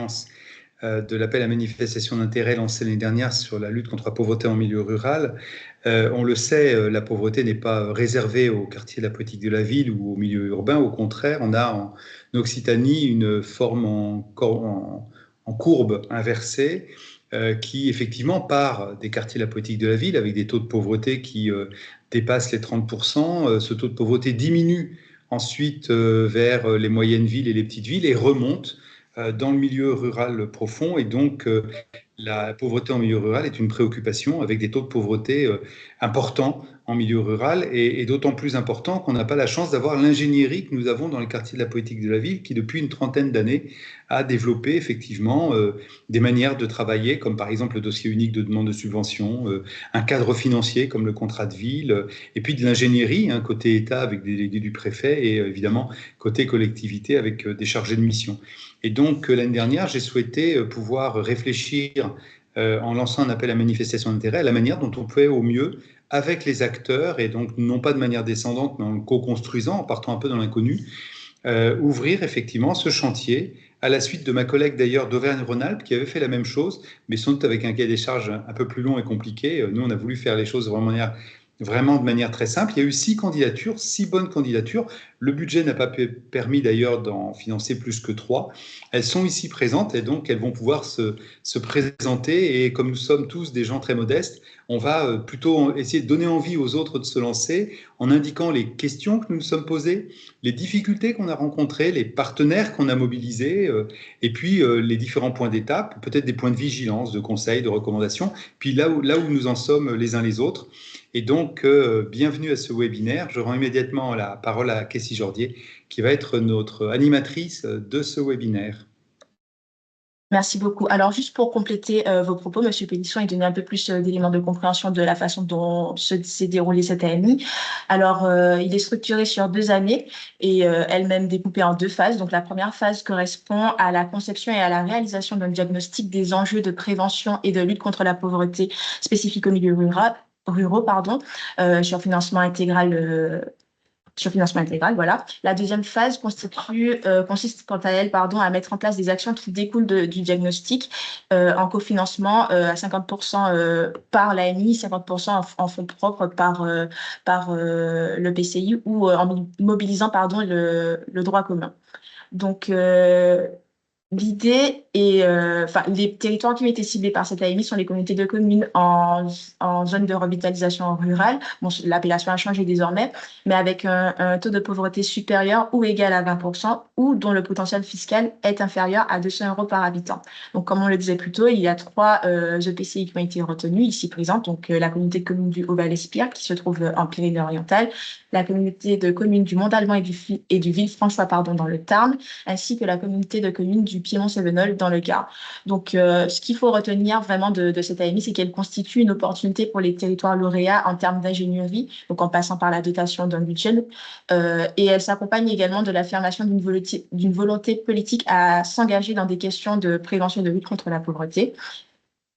expérience de l'appel à manifestation d'intérêt lancé l'année dernière sur la lutte contre la pauvreté en milieu rural. On le sait, la pauvreté n'est pas réservée aux quartiers de la politique de la ville ou au milieu urbain. Au contraire, on a en Occitanie une forme en courbe inversée qui effectivement part des quartiers de la politique de la ville avec des taux de pauvreté qui dépassent les 30%. Ce taux de pauvreté diminue ensuite vers les moyennes villes et les petites villes et remonte dans le milieu rural profond. Et donc, la pauvreté en milieu rural est une préoccupation avec des taux de pauvreté importants en milieu rural et d'autant plus importants qu'on n'a pas la chance d'avoir l'ingénierie que nous avons dans les quartiers de la politique de la ville qui, depuis une trentaine d'années, a développé effectivement des manières de travailler, comme par exemple le dossier unique de demande de subvention, un cadre financier comme le contrat de ville, et puis de l'ingénierie, côté État avec des délégués du préfet et évidemment côté collectivité avec des chargés de mission. Et donc l'année dernière, j'ai souhaité pouvoir réfléchir en lançant un appel à manifestation d'intérêt à la manière dont on pouvait au mieux avec les acteurs, et donc non pas de manière descendante, mais en co-construisant, en partant un peu dans l'inconnu, ouvrir effectivement ce chantier à la suite de ma collègue d'ailleurs d'Auvergne-Rhône-Alpes qui avait fait la même chose, mais sans doute avec un cahier des charges un peu plus long et compliqué. Nous, on a voulu faire les choses vraiment de manière très simple. Il y a eu 6 candidatures, 6 bonnes candidatures. Le budget n'a pas permis d'ailleurs d'en financer plus que 3. Elles sont ici présentes et donc elles vont pouvoir se présenter. Et comme nous sommes tous des gens très modestes, on va plutôt essayer de donner envie aux autres de se lancer en indiquant les questions que nous nous sommes posées, les difficultés qu'on a rencontrées, les partenaires qu'on a mobilisés, et puis les différents points d'étape, peut-être des points de vigilance, de conseils, de recommandations, puis là où nous en sommes les uns les autres. Et donc, bienvenue à ce webinaire. Je rends immédiatement la parole à Kessie Jordier, qui va être notre animatrice de ce webinaire. Merci beaucoup. Alors, juste pour compléter vos propos, Monsieur Pélisson, et donner un peu plus d'éléments de compréhension de la façon dont s'est déroulé cette AMI. Alors, il est structuré sur 2 années et elle-même découpée en 2 phases. Donc, la première phase correspond à la conception et à la réalisation d'un diagnostic des enjeux de prévention et de lutte contre la pauvreté spécifique au milieu ruraux, sur financement intégral. Voilà. La deuxième phase consiste quant à elle, à mettre en place des actions qui découlent du diagnostic en cofinancement à 50% par l'AMI, 50% en fonds propres par le PCI ou en mobilisant le droit commun. Donc, l'idée est, les territoires qui ont été ciblés par cette AMI sont les communautés de communes en zone de revitalisation rurale. Bon, l'appellation a changé désormais, mais avec un taux de pauvreté supérieur ou égal à 20% ou dont le potentiel fiscal est inférieur à 200 € par habitant. Donc, comme on le disait plus tôt, il y a 3 EPCI qui ont été retenus ici présents. Donc, la communauté de communes du Haut-Val-Espire qui se trouve en Pyrénées-Orientales, la communauté de communes du Mont-d'Alban et du Villefranchois, dans le Tarn, ainsi que la communauté de communes du Piémont-Cévenol dans le Gard. Donc, ce qu'il faut retenir vraiment de cette AMI, c'est qu'elle constitue une opportunité pour les territoires lauréats en termes d'ingénierie, donc en passant par la dotation d'un budget, et elle s'accompagne également de l'affirmation d'une volonté politique à s'engager dans des questions de prévention et de lutte contre la pauvreté.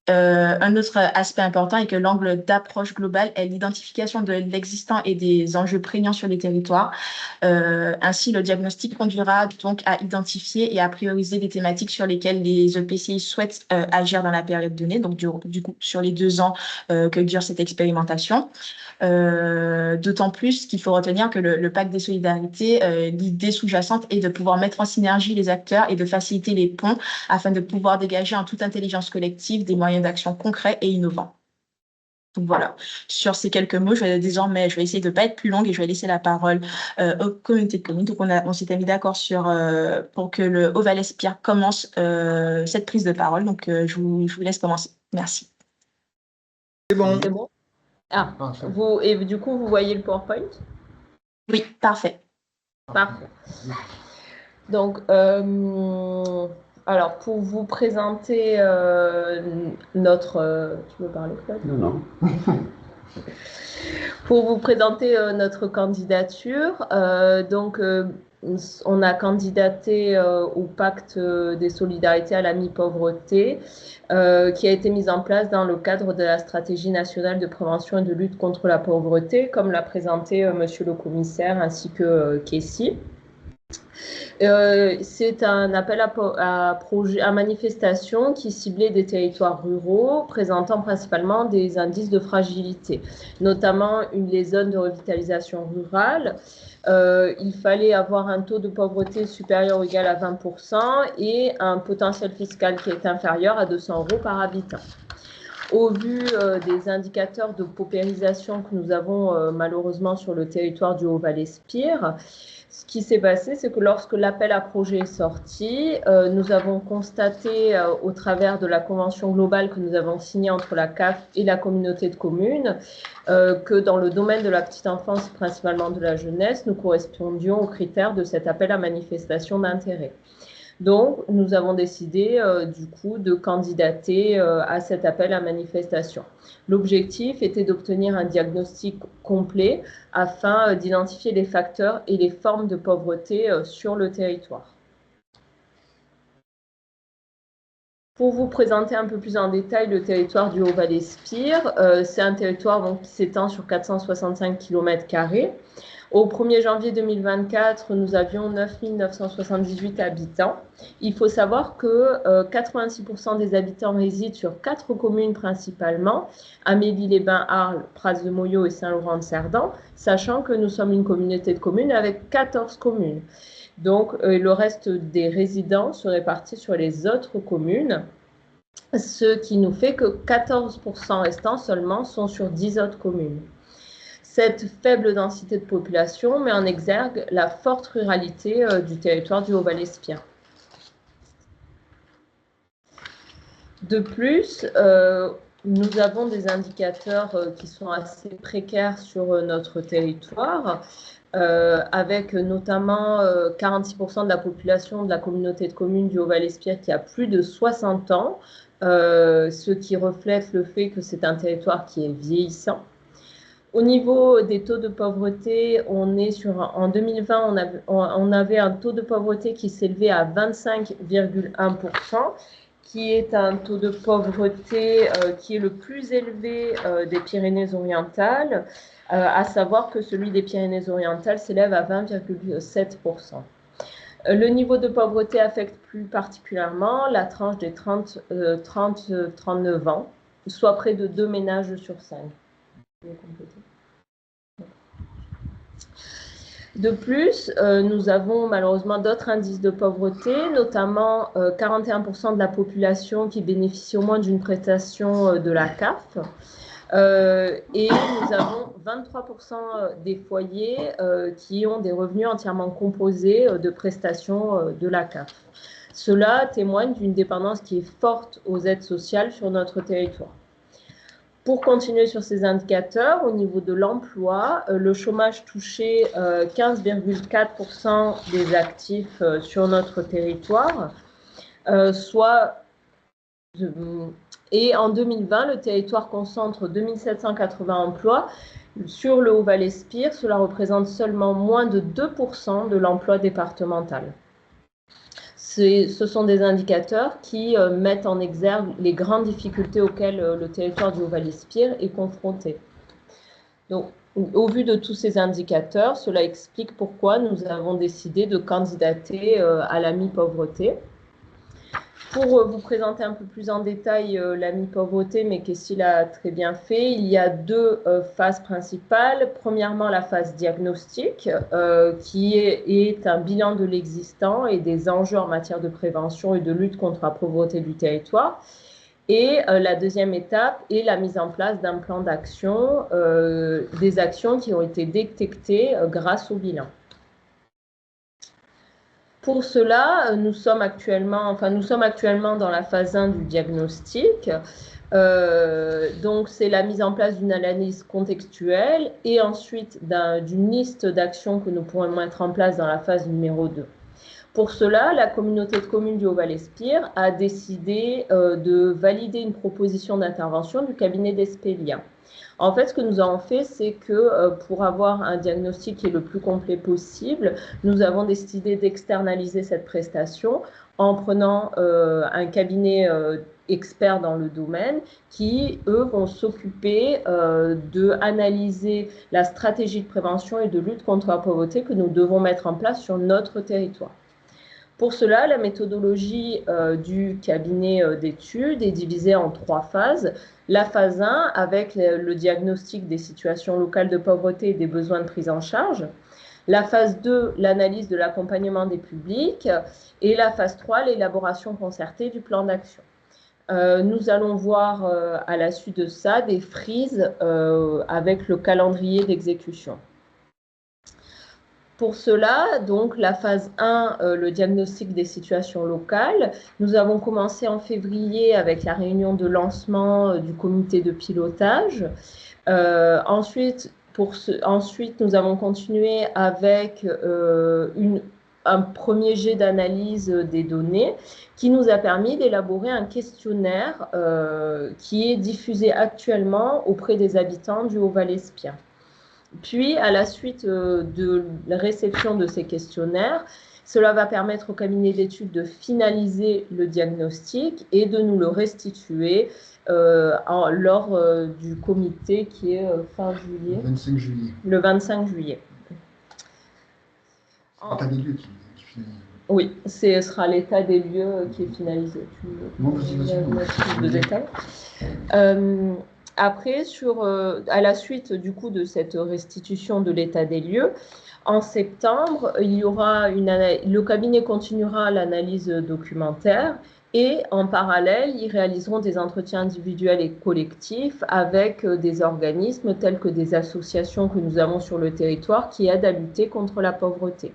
Un autre aspect important est que l'angle d'approche globale est l'identification de l'existant et des enjeux prégnants sur les territoires. Ainsi, le diagnostic conduira donc à identifier et à prioriser des thématiques sur lesquelles les EPCI souhaitent agir dans la période donnée, donc du coup sur les 2 ans que dure cette expérimentation. D'autant plus qu'il faut retenir que le pacte des solidarités, l'idée sous-jacente est de pouvoir mettre en synergie les acteurs et de faciliter les ponts afin de pouvoir dégager en toute intelligence collective des moyens d'action concrets et innovants. Donc voilà, sur ces quelques mots, je vais essayer de ne pas être plus longue et je vais laisser la parole aux communautés de communes. Donc on s'était mis d'accord pour que le Haut-Val-Espire commence cette prise de parole. Donc je vous laisse commencer. Merci. C'est bon. C'est bon. Ah, et du coup, vous voyez le PowerPoint? Oui, parfait. Parfait. Donc, alors, pour vous présenter notre... tu veux parler, Claude? Non. Pour vous présenter notre candidature, on a candidaté au pacte des solidarités à la mi-pauvreté qui a été mise en place dans le cadre de la stratégie nationale de prévention et de lutte contre la pauvreté, comme l'a présenté monsieur le commissaire ainsi que Kessie. C'est un appel à manifestation qui ciblait des territoires ruraux présentant principalement des indices de fragilité, notamment les zones de revitalisation rurale. Il fallait avoir un taux de pauvreté supérieur ou égal à 20% et un potentiel fiscal qui est inférieur à 200 € par habitant. Au vu des indicateurs de paupérisation que nous avons malheureusement sur le territoire du Haut-Val-Espire, ce qui s'est passé, c'est que lorsque l'appel à projet est sorti, nous avons constaté au travers de la convention globale que nous avons signée entre la CAF et la communauté de communes que dans le domaine de la petite enfance, principalement de la jeunesse, nous correspondions aux critères de cet appel à manifestation d'intérêt. Donc, nous avons décidé du coup de candidater à cet appel à manifestation. L'objectif était d'obtenir un diagnostic complet afin d'identifier les facteurs et les formes de pauvreté sur le territoire. Pour vous présenter un peu plus en détail le territoire du Haut-Val-Espire, c'est un territoire donc, qui s'étend sur 465 km². Au 1er janvier 2024, nous avions 9 978 habitants. Il faut savoir que 86% des habitants résident sur 4 communes principalement, Amélie-les-Bains, Arles, Prats-de-Moyaux et Saint-Laurent-de-Cerdan, sachant que nous sommes une communauté de communes avec 14 communes. Donc, le reste des résidents se répartit sur les autres communes, ce qui nous fait que 14% restants seulement sont sur 10 autres communes. Cette faible densité de population met en exergue la forte ruralité du territoire du Haut-Val-Espire. De plus, nous avons des indicateurs qui sont assez précaires sur notre territoire, avec notamment 46% de la population de la communauté de communes du Haut-Val-Espire qui a plus de 60 ans, ce qui reflète le fait que c'est un territoire qui est vieillissant. Au niveau des taux de pauvreté, en 2020, on avait un taux de pauvreté qui s'élevait à 25,1%, qui est un taux de pauvreté qui est le plus élevé des Pyrénées-Orientales, à savoir que celui des Pyrénées-Orientales s'élève à 20,7%. Le niveau de pauvreté affecte plus particulièrement la tranche des 30-39 ans, soit près de 2 ménages sur 5. De plus, nous avons malheureusement d'autres indices de pauvreté, notamment 41% de la population qui bénéficie au moins d'une prestation de la CAF. Et nous avons 23% des foyers qui ont des revenus entièrement composés de prestations de la CAF. Cela témoigne d'une dépendance qui est forte aux aides sociales sur notre territoire. Pour continuer sur ces indicateurs, au niveau de l'emploi, le chômage touchait 15,4% des actifs sur notre territoire, et en 2020, le territoire concentre 2780 emplois. Sur le Haut-Val-Espire, cela représente seulement moins de 2% de l'emploi départemental. Ce sont des indicateurs qui mettent en exergue les grandes difficultés auxquelles le territoire du Haut-Val-Espire est confronté. Donc, au vu de tous ces indicateurs, cela explique pourquoi nous avons décidé de candidater à la mi-pauvreté. Pour vous présenter un peu plus en détail la mi-pauvreté, mais Kessil a très bien fait, il y a deux phases principales. Premièrement, la phase diagnostique, qui est un bilan de l'existant et des enjeux en matière de prévention et de lutte contre la pauvreté du territoire. Et la deuxième étape est la mise en place d'un plan d'action, des actions qui ont été détectées grâce au bilan. Pour cela, nous sommes actuellement dans la phase 1 du diagnostic. Donc, c'est la mise en place d'une analyse contextuelle et ensuite d'une liste d'actions que nous pourrons mettre en place dans la phase numéro 2. Pour cela, la communauté de communes du Haut-Val-Espire a décidé de valider une proposition d'intervention du cabinet d'Espelia. En fait, ce que nous avons fait, c'est que pour avoir un diagnostic qui est le plus complet possible, nous avons décidé d'externaliser cette prestation en prenant un cabinet expert dans le domaine qui, eux, vont s'occuper d'analyser la stratégie de prévention et de lutte contre la pauvreté que nous devons mettre en place sur notre territoire. Pour cela, la méthodologie du cabinet d'études est divisée en 3 phases. La phase 1 avec le diagnostic des situations locales de pauvreté et des besoins de prise en charge. La phase 2, l'analyse de l'accompagnement des publics. Et la phase 3, l'élaboration concertée du plan d'action. Nous allons voir à la suite de ça des frises avec le calendrier d'exécution. Pour cela, donc la phase 1, le diagnostic des situations locales, nous avons commencé en février avec la réunion de lancement du comité de pilotage. Ensuite, nous avons continué avec un premier jet d'analyse des données qui nous a permis d'élaborer un questionnaire qui est diffusé actuellement auprès des habitants du Haut-Val-Espierre. Puis, à la suite de la réception de ces questionnaires, cela va permettre au cabinet d'études de finaliser le diagnostic et de nous le restituer lors du comité qui est fin juillet. Le 25 juillet. Le 25 juillet. L'état des lieux qui finalise. Oui, ce sera l'état des lieux qui est finalisé. Non, vas-y. De détails. Après, à la suite du coup de cette restitution de l'état des lieux, en septembre, le cabinet continuera l'analyse documentaire et en parallèle, ils réaliseront des entretiens individuels et collectifs avec des organismes tels que des associations que nous avons sur le territoire qui aident à lutter contre la pauvreté.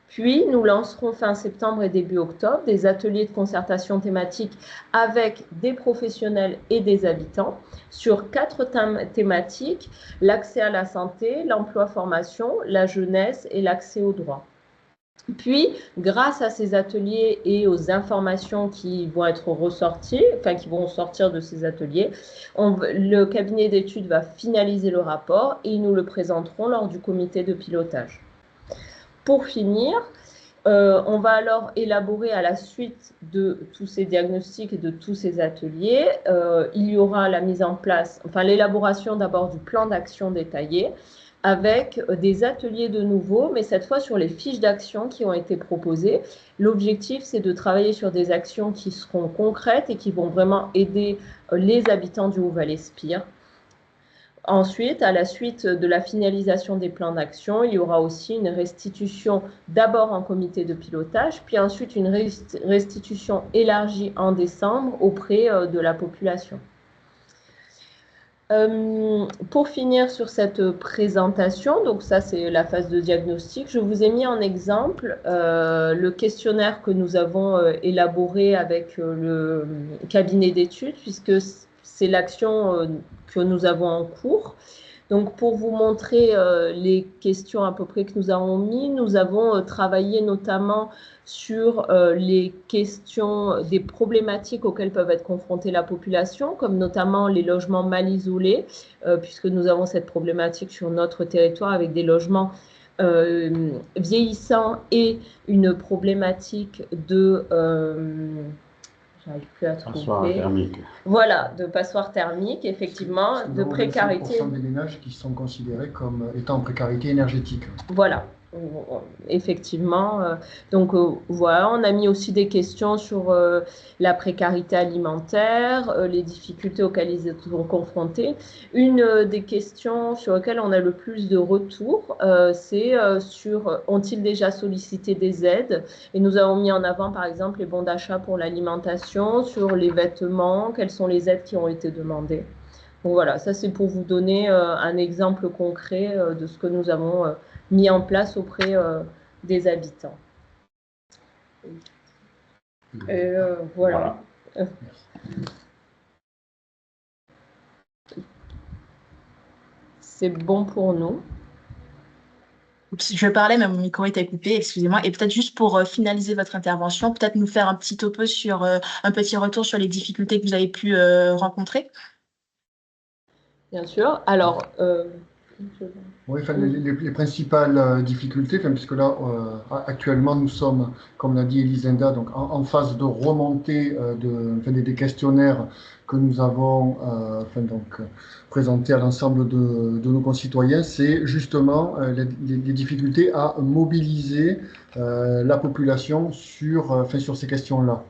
Puis, nous lancerons fin septembre et début octobre des ateliers de concertation thématique avec des professionnels et des habitants sur 4 thématiques: l'accès à la santé, l'emploi-formation, la jeunesse et l'accès aux droits. Puis, grâce à ces ateliers et aux informations qui vont être ressorties, qui vont sortir de ces ateliers, le cabinet d'études va finaliser le rapport et nous le présenterons lors du comité de pilotage. Pour finir, on va alors élaborer à la suite de tous ces diagnostics et de tous ces ateliers, il y aura la mise en place, l'élaboration d'abord du plan d'action détaillé avec des ateliers de nouveau, mais cette fois sur les fiches d'action qui ont été proposées. L'objectif, c'est de travailler sur des actions qui seront concrètes et qui vont vraiment aider les habitants du Haut-Val-Espierre. Ensuite, à la suite de la finalisation des plans d'action, il y aura aussi une restitution d'abord en comité de pilotage, puis ensuite une restitution élargie en décembre auprès de la population. Pour finir sur cette présentation, donc ça c'est la phase de diagnostic, je vous ai mis en exemple le questionnaire que nous avons élaboré avec le cabinet d'études, puisque c'est l'action que nous avons en cours. Donc, pour vous montrer les questions à peu près que nous avons mis, nous avons travaillé notamment sur les questions des problématiques auxquelles peuvent être confrontées la population, comme notamment les logements mal isolés, puisque nous avons cette problématique sur notre territoire avec des logements vieillissants et une problématique de... j'arrive plus à trouver. Voilà, de passoires thermiques, effectivement, de précarité. 20% des ménages qui sont considérés comme étant en précarité énergétique. Voilà, effectivement. Donc voilà, on a mis aussi des questions sur la précarité alimentaire, les difficultés auxquelles ils sont confrontés. Une des questions sur lesquelles on a le plus de retours, c'est sur ont-ils déjà sollicité des aides? Et nous avons mis en avant par exemple les bons d'achat pour l'alimentation, sur les vêtements, quelles sont les aides qui ont été demandées. Donc voilà, ça c'est pour vous donner un exemple concret de ce que nous avons mis en place auprès des habitants. Voilà. C'est bon pour nous. Je parlais, mais mon micro était coupé, excusez-moi. Et peut-être juste pour finaliser votre intervention, peut-être nous faire un petit topo sur un petit retour sur les difficultés que vous avez pu rencontrer. Bien sûr. Alors, Oui, enfin, les principales difficultés, enfin, puisque là, actuellement, nous sommes, comme l'a dit Elisenda, donc en phase de remontée enfin, des questionnaires que nous avons enfin, donc, présentés à l'ensemble de nos concitoyens, c'est justement les difficultés à mobiliser la population enfin, sur ces questions-là,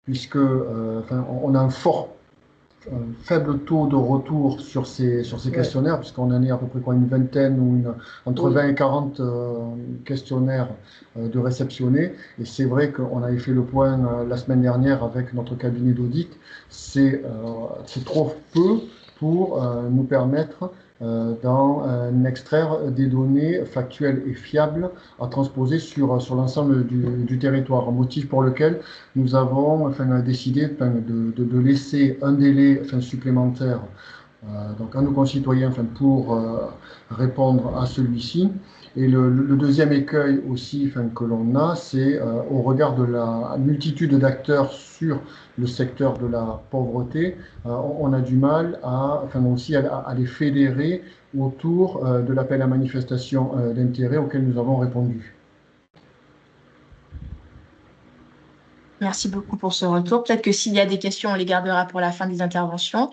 puisque enfin, on a un faible taux de retour sur ces questionnaires, puisqu'on en est à peu près quoi, une vingtaine ou entre 20 et 40 questionnaires de réceptionnés. Et c'est vrai qu'on avait fait le point la semaine dernière avec notre cabinet d'audit. C'est trop peu pour nous permettre d'en extraire des données factuelles et fiables à transposer sur l'ensemble du territoire. Motif pour lequel nous avons enfin, décidé enfin, de laisser un délai enfin, supplémentaire donc à nos concitoyens enfin, pour répondre à celui-ci. Et le deuxième écueil aussi enfin, que l'on a, c'est au regard de la multitude d'acteurs sur le secteur de la pauvreté, on a du mal enfin, aussi à les fédérer autour de l'appel à manifestation d'intérêt auquel nous avons répondu. Merci beaucoup pour ce retour. Peut-être que s'il y a des questions, on les gardera pour la fin des interventions.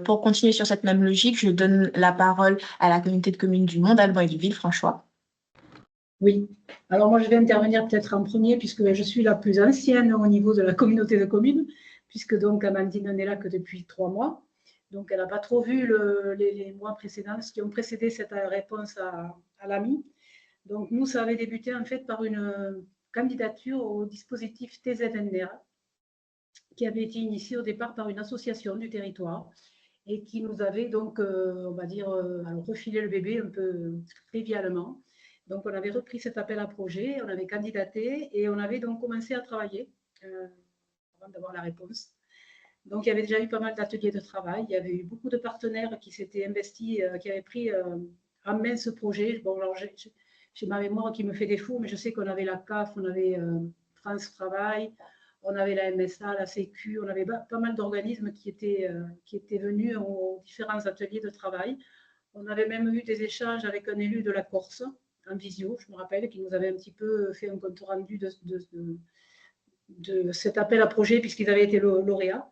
Pour continuer sur cette même logique, je donne la parole à la communauté de communes du Mont d'Alban et du Villefranchois. Oui, alors moi je vais intervenir peut-être en premier puisque je suis la plus ancienne au niveau de la communauté de communes, puisque donc Amandine n'est là que depuis 3 mois. Donc elle n'a pas trop vu les mois précédents, ce qui ont précédé cette réponse à l'AMI. Donc nous, ça avait débuté en fait par une candidature au dispositif TZNDA, qui avait été initié au départ par une association du territoire et qui nous avait donc, on va dire, alors refilé le bébé un peu trivialement. Donc, on avait repris cet appel à projet, on avait candidaté et on avait donc commencé à travailler avant d'avoir la réponse. Donc, il y avait déjà eu pas mal d'ateliers de travail. Il y avait eu beaucoup de partenaires qui s'étaient investis, qui avaient pris en main ce projet. Bon, alors, j'ai ma mémoire qui me fait défaut, mais je sais qu'on avait la CAF, on avait France Travail, on avait la MSA, la Sécu, on avait pas mal d'organismes qui étaient venus aux différents ateliers de travail. On avait même eu des échanges avec un élu de la Corse, en visio, je me rappelle, qui nous avait un petit peu fait un compte rendu de cet appel à projet puisqu'ils avaient été lauréats.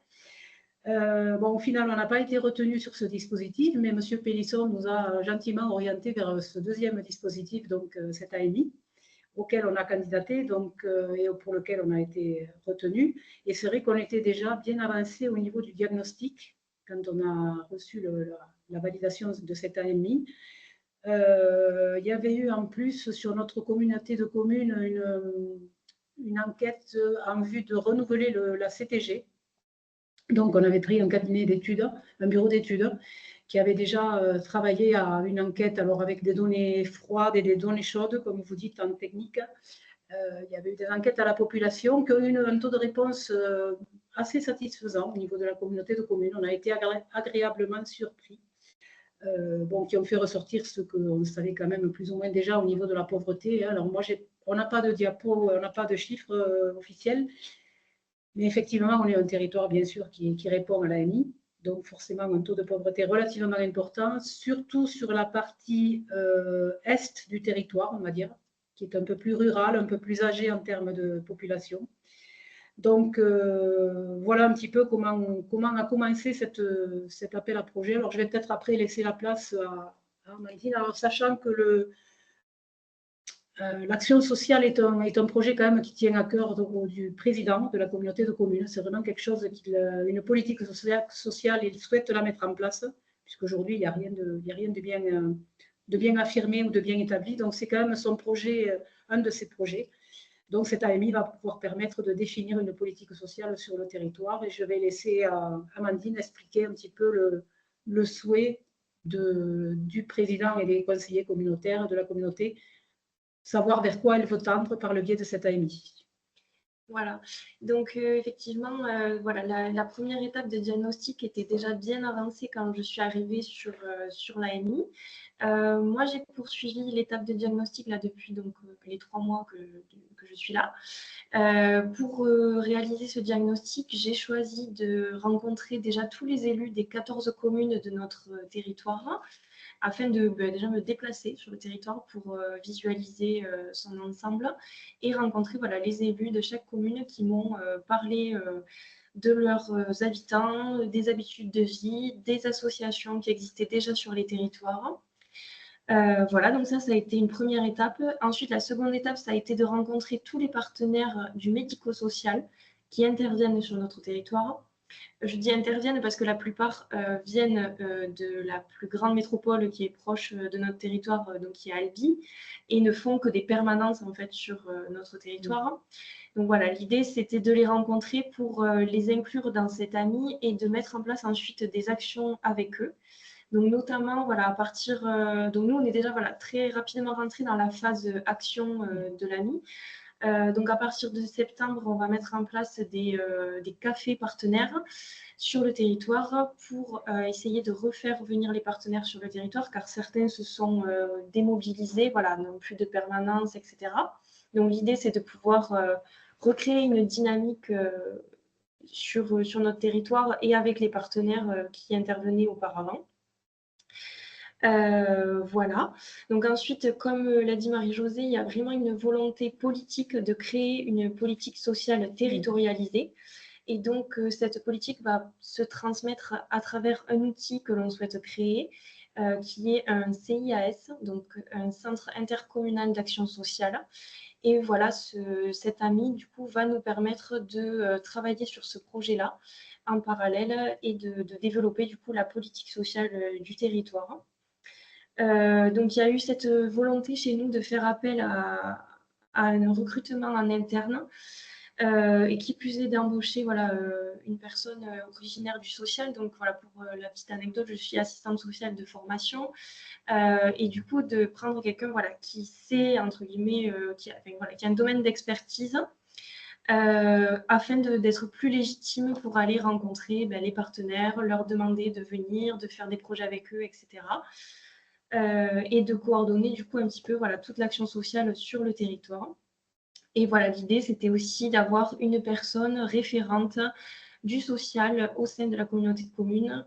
Bon, au final, on n'a pas été retenu sur ce dispositif, mais M. Pélisson nous a gentiment orienté vers ce deuxième dispositif, donc cet AMI, auquel on a candidaté donc, et pour lequel on a été retenu. Et c'est vrai qu'on était déjà bien avancé au niveau du diagnostic quand on a reçu la validation de cet AMI. Il y avait eu en plus sur notre communauté de communes une enquête en vue de renouveler la CTG. Donc, on avait pris un cabinet d'études, un bureau d'études, qui avait déjà travaillé à une enquête, alors avec des données froides et des données chaudes, comme vous dites en technique. Il y avait eu des enquêtes à la population qui ont eu un taux de réponse assez satisfaisant au niveau de la communauté de communes. On a été agréablement surpris. Bon, qui ont fait ressortir ce qu'on savait quand même plus ou moins déjà au niveau de la pauvreté. Alors moi, on n'a pas de diapo, on n'a pas de chiffres officiels, mais effectivement, on est un territoire, bien sûr, qui répond à l'AMI. Donc, forcément, un taux de pauvreté relativement important, surtout sur la partie est du territoire, on va dire, qui est un peu plus rural, un peu plus âgé en termes de population. Donc, voilà un petit peu comment a commencé cet appel à projet. Alors, je vais peut-être après laisser la place à Amandine. Alors, sachant que l'action sociale est un projet quand même qui tient à cœur du président de la communauté de communes. C'est vraiment quelque chose, une politique sociale, il souhaite la mettre en place, puisqu'aujourd'hui, il n'y a rien de bien affirmé ou de bien établi. Donc, c'est quand même son projet, un de ses projets. Donc, cet AMI va pouvoir permettre de définir une politique sociale sur le territoire. Et je vais laisser Amandine expliquer un petit peu le souhait du président et des conseillers communautaires de la communauté, savoir vers quoi elle veut tendre par le biais de cet AMI. Voilà. Donc, effectivement, voilà, la première étape de diagnostic était déjà bien avancée quand je suis arrivée sur l'AMI. Moi, j'ai poursuivi l'étape de diagnostic là depuis donc, les 3 mois que je suis là. Pour réaliser ce diagnostic, j'ai choisi de rencontrer déjà tous les élus des 14 communes de notre territoire, afin de déjà me déplacer sur le territoire pour visualiser son ensemble et rencontrer voilà, les élus de chaque commune qui m'ont parlé de leurs habitants, des habitudes de vie, des associations qui existaient déjà sur les territoires. Voilà, donc ça a été une première étape. Ensuite, la seconde étape, ça a été de rencontrer tous les partenaires du médico-social qui interviennent sur notre territoire. Je dis interviennent parce que la plupart viennent de la plus grande métropole qui est proche de notre territoire, donc qui est Albi, et ne font que des permanences en fait sur notre territoire. Donc voilà, l'idée c'était de les rencontrer pour les inclure dans cet AMI et de mettre en place ensuite des actions avec eux. Donc notamment, voilà, à partir, donc nous on est déjà voilà, très rapidement rentré dans la phase action de l'AMI. Donc à partir de septembre, on va mettre en place des cafés partenaires sur le territoire pour essayer de refaire venir les partenaires sur le territoire, car certains se sont démobilisés, voilà, n'ont plus de permanence, etc. Donc l'idée, c'est de pouvoir recréer une dynamique sur notre territoire et avec les partenaires qui intervenaient auparavant. Voilà. Donc ensuite, comme l'a dit Marie-Josée, il y a vraiment une volonté politique de créer une politique sociale territorialisée. Et donc, cette politique va se transmettre à travers un outil que l'on souhaite créer, qui est un CIAS, donc un Centre intercommunal d'action sociale. Et voilà, cet AMI, du coup, va nous permettre de travailler sur ce projet-là en parallèle et de développer, du coup, la politique sociale du territoire. Donc, il y a eu cette volonté chez nous de faire appel à un recrutement en interne et qui plus est d'embaucher voilà, une personne originaire du social. Donc, voilà, pour la petite anecdote, je suis assistante sociale de formation et du coup, de prendre quelqu'un voilà, qui sait, entre guillemets, qui a un domaine d'expertise afin d'être plus légitime pour aller rencontrer les partenaires, leur demander de venir, de faire des projets avec eux, etc. Et de coordonner du coup un petit peu voilà, toute l'action sociale sur le territoire. Et voilà, l'idée, c'était aussi d'avoir une personne référente du social au sein de la communauté de communes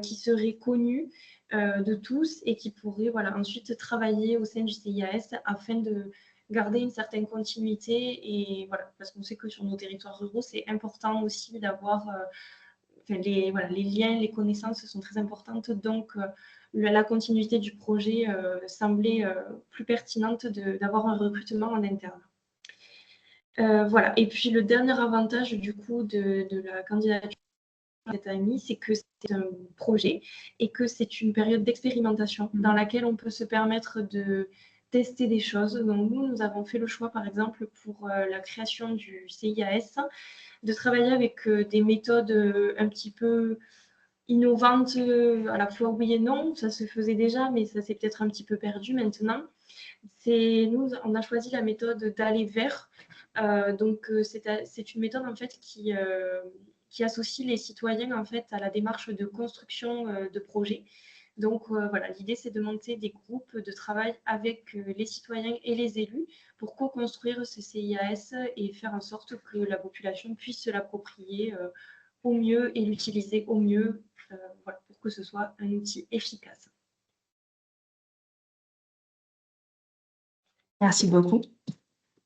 qui serait connue de tous et qui pourrait voilà, ensuite travailler au sein du CIAS afin de garder une certaine continuité. Et voilà, parce qu'on sait que sur nos territoires ruraux, c'est important aussi d'avoir les liens, les connaissances sont très importantes. Donc, la continuité du projet semblait plus pertinente d'avoir un recrutement en interne. Voilà. Et puis, le dernier avantage du coup de la candidature à cette AMI, c'est que c'est un projet et que c'est une période d'expérimentation dans laquelle on peut se permettre de tester des choses. Donc, nous avons fait le choix, par exemple, pour la création du CIAS, de travailler avec des méthodes un petit peu innovantes, à la fois oui et non. Ça se faisait déjà, mais ça s'est peut-être un petit peu perdu maintenant. Nous, on a choisi la méthode d'aller vers. Donc, c'est une méthode en fait qui associe les citoyens en fait à la démarche de construction de projets. Donc voilà, l'idée c'est de monter des groupes de travail avec les citoyens et les élus pour co-construire ce CIAS et faire en sorte que la population puisse se l'approprier au mieux et l'utiliser au mieux voilà, pour que ce soit un outil efficace. Merci beaucoup.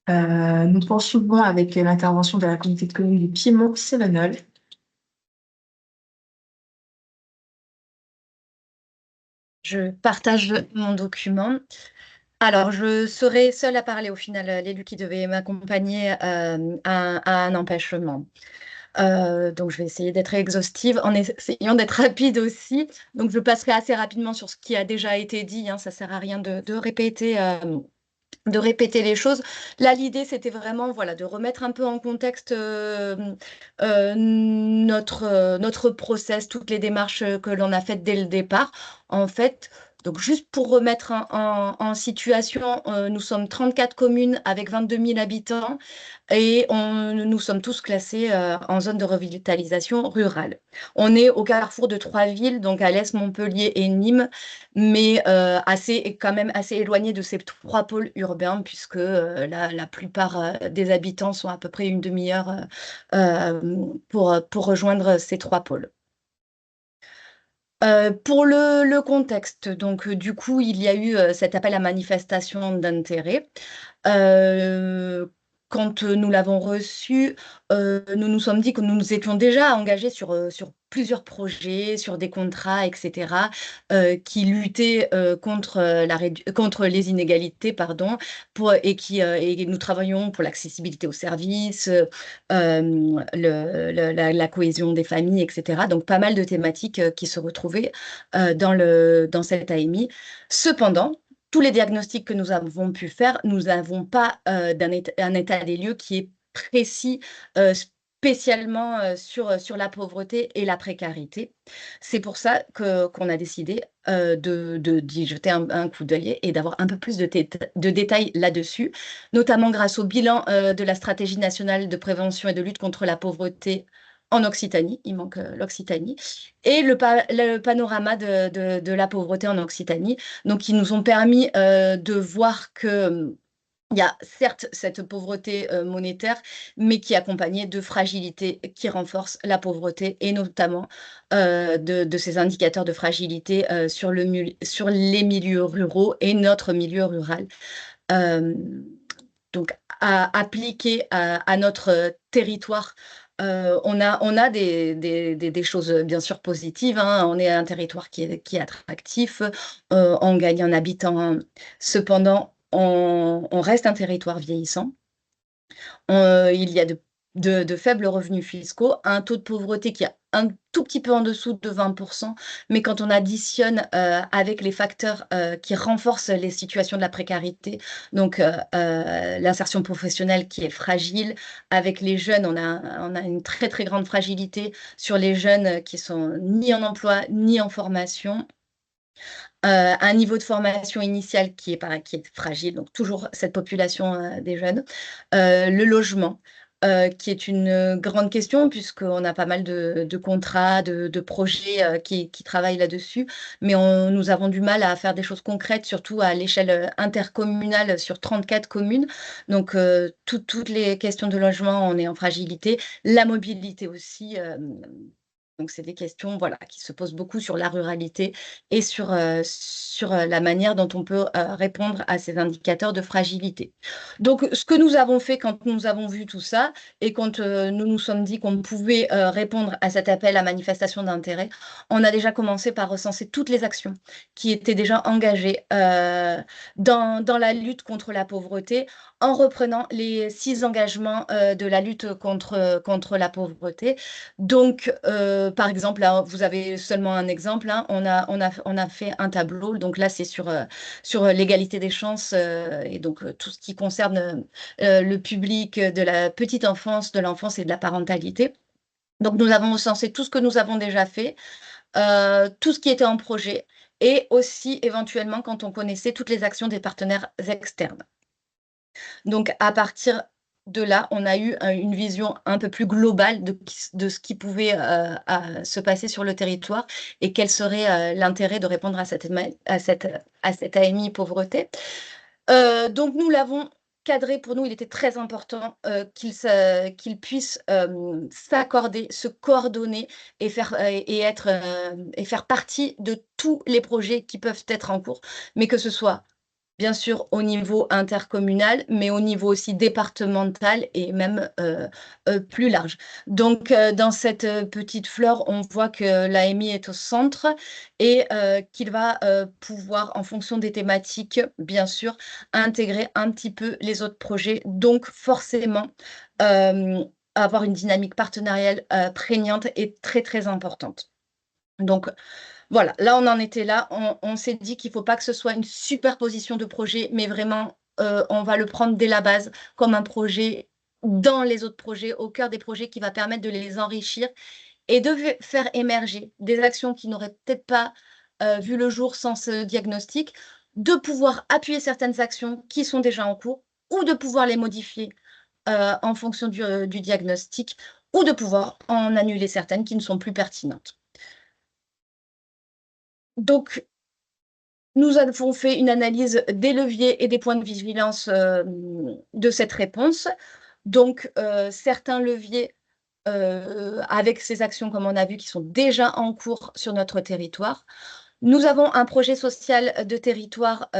Nous poursuivons avec l'intervention de la communauté de communes du Piémont-Cévenol. Je partage mon document. Alors, je serai seule à parler au final, l'élu qui devait m'accompagner a un empêchement. Donc, je vais essayer d'être exhaustive en essayant d'être rapide aussi. Donc, je passerai assez rapidement sur ce qui a déjà été dit. Ça ne sert à rien de répéter les choses. Là, l'idée, c'était vraiment voilà, de remettre un peu en contexte notre process, toutes les démarches que l'on a faites dès le départ. En fait, Donc, juste pour remettre en situation, nous sommes 34 communes avec 22 000 habitants et nous sommes tous classés en zone de revitalisation rurale. On est au carrefour de 3 villes, donc Alès, Montpellier et Nîmes, mais quand même assez éloigné de ces 3 pôles urbains, puisque la plupart des habitants sont à peu près une demi-heure pour rejoindre ces 3 pôles. Pour le contexte, donc du coup, il y a eu cet appel à manifestation d'intérêt. Quand nous l'avons reçu, nous nous sommes dit que nous nous étions déjà engagés sur plusieurs projets, sur des contrats, etc., qui luttaient contre les inégalités, pardon, et nous travaillons pour l'accessibilité aux services, la cohésion des familles, etc. Donc, pas mal de thématiques qui se retrouvaient dans cette AMI. Cependant, tous les diagnostics que nous avons pu faire, nous n'avons pas un état des lieux qui est précis, spécialement sur la pauvreté et la précarité. C'est pour ça qu'on a décidé d'y jeter un coup d'œil et d'avoir un peu plus de détails là-dessus, notamment grâce au bilan de la stratégie nationale de prévention et de lutte contre la pauvreté en Occitanie, il manque l'Occitanie, et le panorama de la pauvreté en Occitanie, donc qui nous ont permis de voir que il y a certes cette pauvreté monétaire, mais qui est accompagnée de fragilité qui renforce la pauvreté, et notamment de ces indicateurs de fragilité sur les milieux ruraux et notre milieu rural. Donc, appliquer à notre territoire, on a des choses bien sûr positives, hein. On est un territoire qui est attractif, on gagne en habitants. Cependant, on reste un territoire vieillissant. Il y a de faibles revenus fiscaux, un taux de pauvreté qui est un tout petit peu en dessous de 20%, mais quand on additionne avec les facteurs qui renforcent les situations de la précarité, donc l'insertion professionnelle qui est fragile, avec les jeunes, on a une très très grande fragilité sur les jeunes qui sont ni en emploi ni en formation. Un niveau de formation initiale qui est fragile, donc toujours cette population des jeunes. Le logement, qui est une grande question, puisqu'on a pas mal de contrats, de projets qui travaillent là-dessus, mais nous avons du mal à faire des choses concrètes, surtout à l'échelle intercommunale sur 34 communes. Donc, toutes les questions de logement, on est en fragilité. La mobilité aussi. Donc, c'est des questions qui se posent beaucoup sur la ruralité et sur la manière dont on peut répondre à ces indicateurs de fragilité. Donc, ce que nous avons fait quand nous avons vu tout ça et quand nous nous sommes dit qu'on pouvait répondre à cet appel à manifestation d'intérêt, on a déjà commencé par recenser toutes les actions qui étaient déjà engagées dans la lutte contre la pauvreté, en reprenant les 6 engagements de la lutte contre la pauvreté. Donc, par exemple, là, vous avez seulement un exemple, hein, on a fait un tableau, donc là, c'est sur l'égalité des chances et donc tout ce qui concerne le public de la petite enfance, de l'enfance et de la parentalité. Donc, nous avons recensé tout ce que nous avons déjà fait, tout ce qui était en projet, et aussi éventuellement quand on connaissait toutes les actions des partenaires externes. Donc, à partir de là, on a eu une vision un peu plus globale de ce qui pouvait se passer sur le territoire et quel serait l'intérêt de répondre à cette AMI pauvreté. Donc, nous l'avons cadré. Pour nous, il était très important qu'il puisse s'accorder, se coordonner et faire partie de tous les projets qui peuvent être en cours, mais que ce soit bien sûr au niveau intercommunal, mais au niveau aussi départemental et même plus large. Donc, dans cette petite fleur, on voit que l'AMI est au centre et qu'il va pouvoir, en fonction des thématiques, bien sûr, intégrer un petit peu les autres projets. Donc, forcément, avoir une dynamique partenariale prégnante et très, très importante. Donc, voilà, là, on en était là. On s'est dit qu'il ne faut pas que ce soit une superposition de projets, mais vraiment, on va le prendre dès la base comme un projet dans les autres projets, au cœur des projets, qui va permettre de les enrichir et de faire émerger des actions qui n'auraient peut-être pas vu le jour sans ce diagnostic, de pouvoir appuyer certaines actions qui sont déjà en cours ou de pouvoir les modifier en fonction du diagnostic ou de pouvoir en annuler certaines qui ne sont plus pertinentes. Donc, nous avons fait une analyse des leviers et des points de vigilance de cette réponse. Donc, certains leviers avec ces actions, comme on a vu, qui sont déjà en cours sur notre territoire. Nous avons un projet social de territoire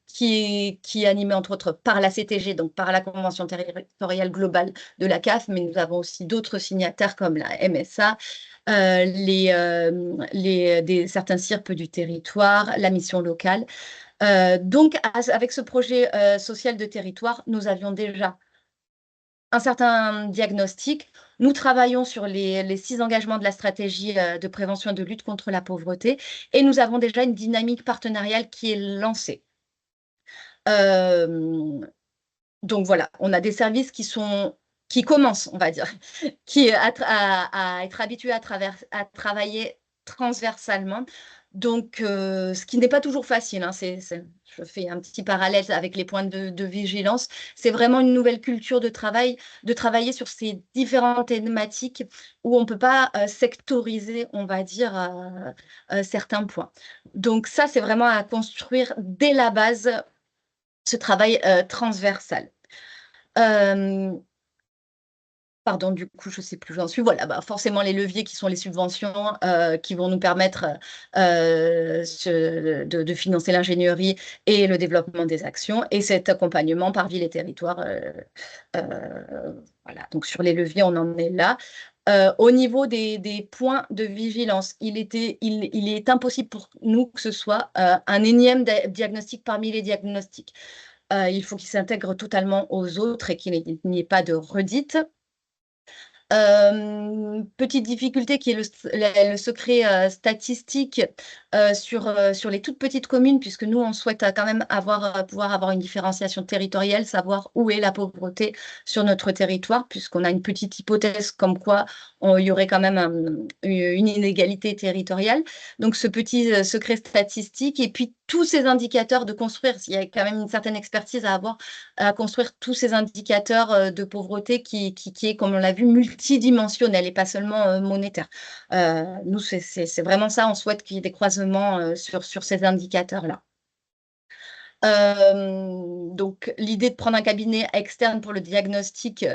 qui est animé entre autres par la CTG, donc par la Convention territoriale globale de la CAF, mais nous avons aussi d'autres signataires comme la MSA, certains CIRP du territoire, la mission locale. Donc, avec ce projet social de territoire, nous avions déjà un certain diagnostic. Nous travaillons sur les 6 engagements de la stratégie de prévention et de lutte contre la pauvreté et nous avons déjà une dynamique partenariale qui est lancée. Donc voilà, on a des services qui commencent, on va dire, à être habitués à travailler transversalement. Donc, ce qui n'est pas toujours facile, hein, je fais un petit parallèle avec les points de vigilance. C'est vraiment une nouvelle culture de travailler sur ces différentes thématiques où on ne peut pas sectoriser, on va dire, certains points. Donc ça, c'est vraiment à construire dès la base, ce travail transversal. Pardon, du coup, je ne sais plus où j'en suis. Voilà, forcément, les leviers qui sont les subventions qui vont nous permettre de financer l'ingénierie et le développement des actions et cet accompagnement par ville et territoire. Voilà, donc sur les leviers, on en est là. Au niveau des points de vigilance, il est impossible pour nous que ce soit un énième diagnostic parmi les diagnostics. Il faut qu'il s'intègre totalement aux autres et qu'il n'y ait pas de redite. Petite difficulté qui est le secret statistique sur les toutes petites communes, puisque nous, on souhaite quand même pouvoir avoir une différenciation territoriale, savoir où est la pauvreté sur notre territoire, puisqu'on a une petite hypothèse comme quoi il y aurait quand même une inégalité territoriale. Donc, ce petit secret statistique, et puis tous ces indicateurs de construire, il y a quand même une certaine expertise à avoir, à construire tous ces indicateurs de pauvreté qui est, comme on l'a vu, multidimensionnel et pas seulement monétaire. Nous, c'est vraiment ça, on souhaite qu'il y ait des croisements sur ces indicateurs-là. Donc, l'idée de prendre un cabinet externe pour le diagnostic,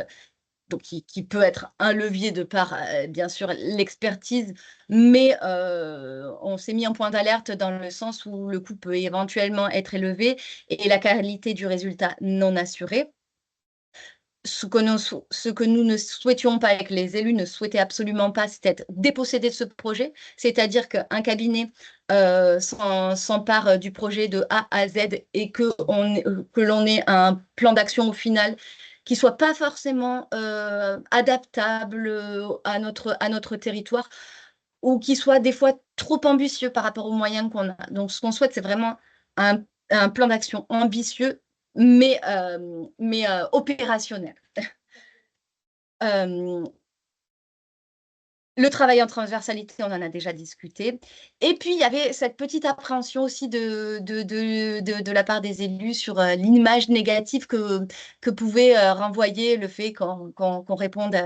donc qui peut être un levier de par, bien sûr, l'expertise, mais on s'est mis en point d'alerte dans le sens où le coût peut éventuellement être élevé et la qualité du résultat non assurée. Ce que nous ne souhaitions pas et que les élus ne souhaitaient absolument pas, c'était être dépossédés de ce projet, c'est-à-dire qu'un cabinet s'empare du projet de A à Z et que l'on ait un plan d'action au final qui ne soit pas forcément adaptable à notre territoire ou qui soit des fois trop ambitieux par rapport aux moyens qu'on a. Donc, ce qu'on souhaite, c'est vraiment un plan d'action ambitieux, mais opérationnel. Le travail en transversalité, on en a déjà discuté. Et puis, il y avait cette petite appréhension aussi de la part des élus sur l'image négative que pouvait renvoyer le fait qu'on réponde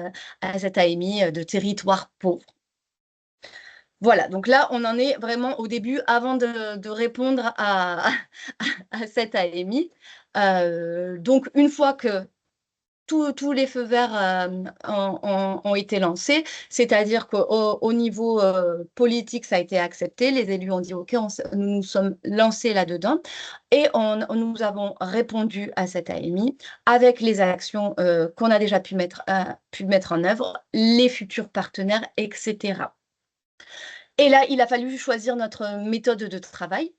à cette AMI de territoire pauvre. Voilà, donc là, on en est vraiment au début avant de répondre à cette AMI. Donc, une fois que tous les feux verts ont été lancés, c'est-à-dire qu'au niveau politique, ça a été accepté. Les élus ont dit « OK, nous nous sommes lancés là-dedans » et nous avons répondu à cette AMI avec les actions qu'on a déjà pu mettre en œuvre, les futurs partenaires, etc. Et là, il a fallu choisir notre méthode de travail.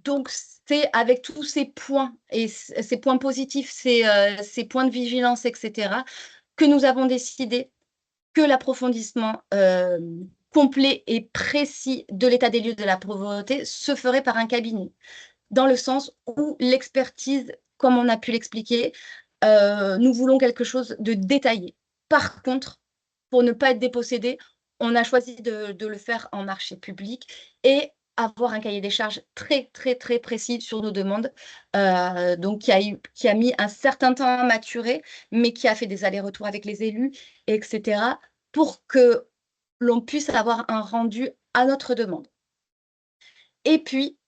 Donc, c'est avec tous ces points et ces points positifs, ces points de vigilance, etc., que nous avons décidé que l'approfondissement complet et précis de l'état des lieux de la pauvreté se ferait par un cabinet, dans le sens où l'expertise, comme on a pu l'expliquer, nous voulons quelque chose de détaillé. Par contre, pour ne pas être dépossédé, on a choisi de le faire en marché public et avoir un cahier des charges très, très, très précis sur nos demandes, donc qui a mis un certain temps à maturer, mais qui a fait des allers-retours avec les élus, etc., pour que l'on puisse avoir un rendu à notre demande. Et puis,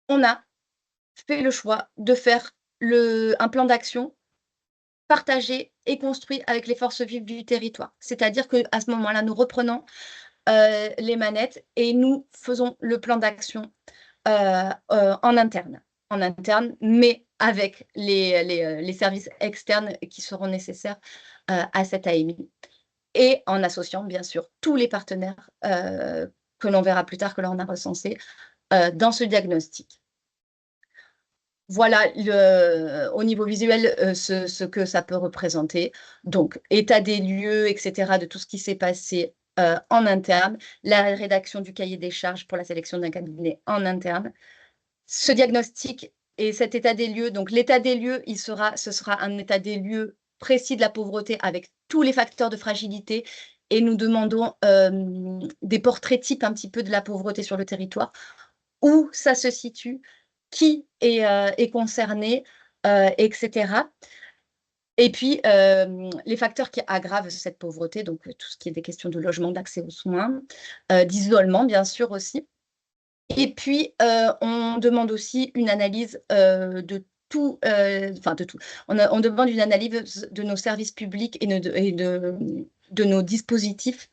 on a fait le choix de faire un plan d'action partagé et construit avec les forces vives du territoire. C'est-à-dire qu'à ce moment-là, nous reprenons les manettes et nous faisons le plan d'action en interne, mais avec les services externes qui seront nécessaires à cette AMI et en associant bien sûr tous les partenaires que l'on verra plus tard, que l'on a recensés dans ce diagnostic. Voilà au niveau visuel ce que ça peut représenter. Donc, état des lieux, etc., de tout ce qui s'est passé en interne, la rédaction du cahier des charges pour la sélection d'un cabinet en interne. Ce diagnostic et cet état des lieux, donc l'état des lieux, ce sera un état des lieux précis de la pauvreté avec tous les facteurs de fragilité et nous demandons des portraits types un petit peu de la pauvreté sur le territoire, où ça se situe, qui est concerné, etc. Et puis, les facteurs qui aggravent cette pauvreté, donc tout ce qui est des questions de logement, d'accès aux soins, d'isolement, bien sûr aussi. Et puis, on demande aussi une analyse de tout, de tout. On demande une analyse de nos services publics et de nos dispositifs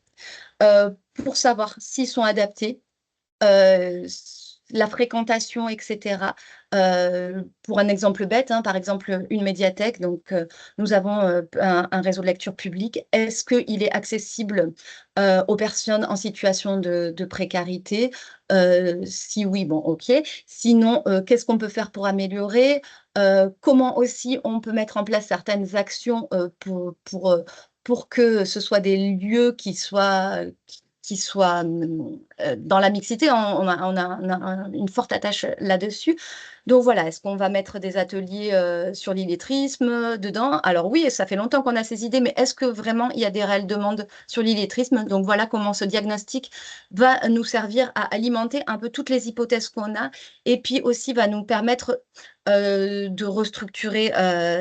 pour savoir s'ils sont adaptés, la fréquentation, etc. Pour un exemple bête, par exemple une médiathèque, donc nous avons un réseau de lecture publique. Est-ce qu'il est accessible aux personnes en situation de précarité? Si oui, bon, ok. Sinon, qu'est-ce qu'on peut faire pour améliorer? Comment aussi on peut mettre en place certaines actions pour que ce soit des lieux qui soient dans la mixité, on a une forte attache là-dessus. Donc voilà, est-ce qu'on va mettre des ateliers sur l'illettrisme dedans? Alors oui, ça fait longtemps qu'on a ces idées, mais est-ce que vraiment il y a des réelles demandes sur l'illettrisme? Donc voilà comment ce diagnostic va nous servir à alimenter un peu toutes les hypothèses qu'on a et puis aussi va nous permettre de restructurer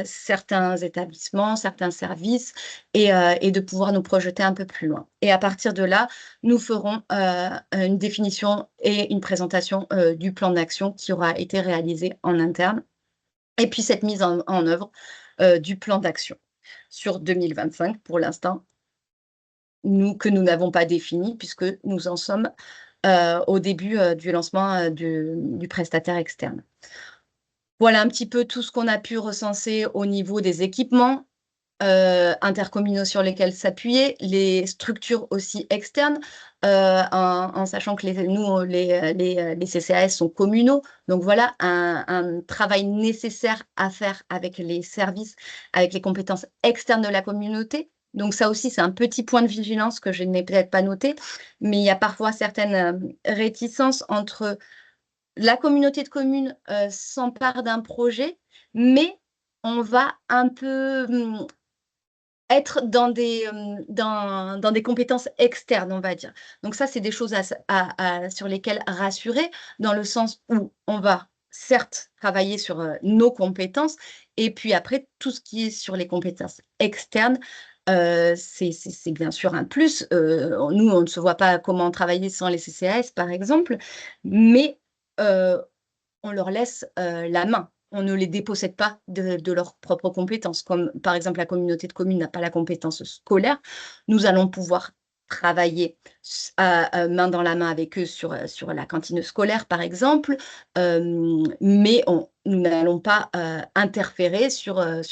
certains établissements, certains services et de pouvoir nous projeter un peu plus loin. Et à partir de là, nous ferons une définition et une présentation du plan d'action qui aura été réalisé en interne. Et puis cette mise en œuvre du plan d'action sur 2025, pour l'instant, que nous n'avons pas défini puisque nous en sommes au début du lancement du prestataire externe. Voilà un petit peu tout ce qu'on a pu recenser au niveau des équipements intercommunaux sur lesquels s'appuyer, les structures aussi externes, en sachant que les CCAS sont communaux. Donc voilà, un travail nécessaire à faire avec les services, avec les compétences externes de la communauté. Donc ça aussi, c'est un petit point de vigilance que je n'ai peut-être pas noté, mais il y a parfois certaines réticences entre la communauté de communes s'empare d'un projet, mais on va un peu être dans des compétences externes, on va dire. Donc ça, c'est des choses sur lesquelles rassurer, dans le sens où on va certes travailler sur nos compétences, et puis après, tout ce qui est sur les compétences externes, c'est bien sûr un plus. Nous, on ne se voit pas comment travailler sans les CCAS, par exemple, mais on leur laisse la main. On ne les dépossède pas de leurs propres compétences. Comme par exemple la communauté de communes n'a pas la compétence scolaire, nous allons pouvoir travailler main dans la main avec eux sur la cantine scolaire, par exemple, mais nous n'allons pas interférer sur le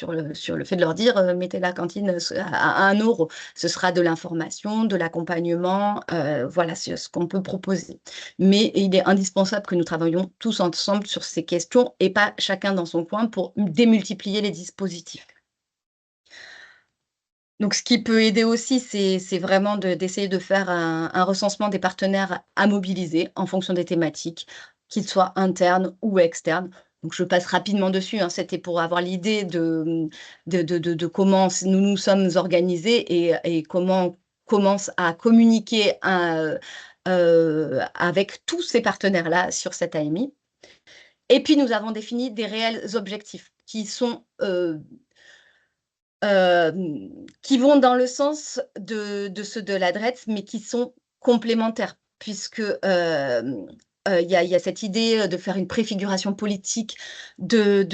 fait de leur dire mettez la cantine à 1 euro. Ce sera de l'information, de l'accompagnement, voilà ce qu'on peut proposer. Mais il est indispensable que nous travaillions tous ensemble sur ces questions et pas chacun dans son coin pour démultiplier les dispositifs. Donc, ce qui peut aider aussi, c'est vraiment d'essayer de faire un recensement des partenaires à mobiliser en fonction des thématiques, qu'ils soient internes ou externes. Donc, je passe rapidement dessus, c'était pour avoir l'idée de comment nous nous sommes organisés et comment commence à communiquer avec tous ces partenaires-là sur cette AMI. Et puis, nous avons défini des réels objectifs qui vont dans le sens de ceux de la DREETS, mais qui sont complémentaires, puisque il y a cette idée de faire une préfiguration politique de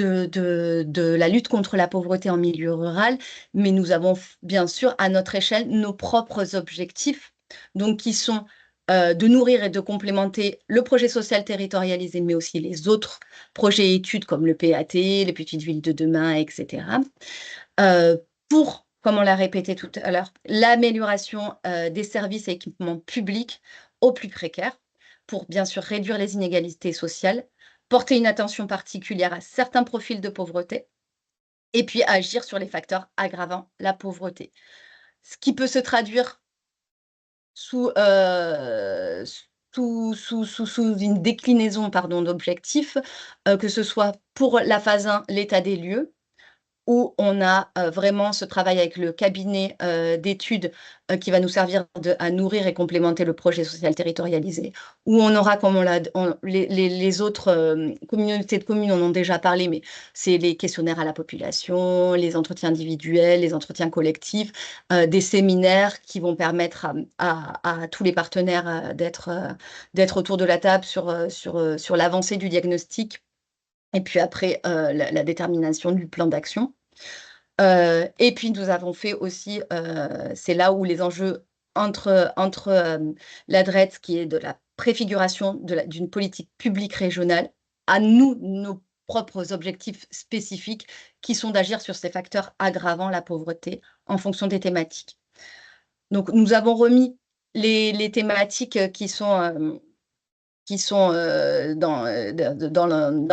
la lutte contre la pauvreté en milieu rural, mais nous avons bien sûr à notre échelle nos propres objectifs, donc qui sont de nourrir et de complémenter le projet social territorialisé, mais aussi les autres projets et études comme le PAT, les petites villes de demain, etc. Pour, comme on l'a répété tout à l'heure, l'amélioration des services et équipements publics aux plus précaires, pour bien sûr réduire les inégalités sociales, porter une attention particulière à certains profils de pauvreté, et puis agir sur les facteurs aggravant la pauvreté. Ce qui peut se traduire sous une déclinaison d'objectifs, que ce soit pour la phase 1, l'état des lieux, où on a vraiment ce travail avec le cabinet d'études qui va nous servir à nourrir et complémenter le projet social territorialisé, où on aura, comme les autres communautés de communes en ont déjà parlé, mais c'est les questionnaires à la population, les entretiens individuels, les entretiens collectifs, des séminaires qui vont permettre à tous les partenaires d'être autour de la table sur l'avancée du diagnostic, et puis après la détermination du plan d'action. Et puis nous avons fait aussi, c'est là où les enjeux entre la DREETS, qui est de la préfiguration d'une politique publique régionale, à nous, nos propres objectifs spécifiques, qui sont d'agir sur ces facteurs aggravant la pauvreté en fonction des thématiques. Donc nous avons remis les thématiques qui sont dans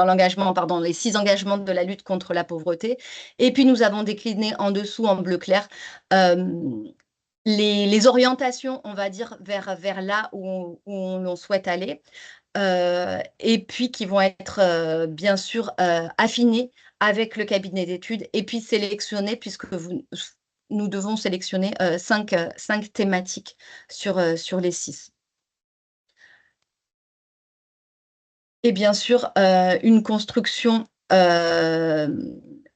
l'engagement, pardon, les 6 engagements de la lutte contre la pauvreté. Et puis, nous avons décliné en dessous, en bleu clair, les orientations, on va dire, vers là où l'on souhaite aller, et puis qui vont être, bien sûr, affinées avec le cabinet d'études, et puis sélectionnées, puisque nous devons sélectionner 5 thématiques sur les 6. Et bien sûr, une construction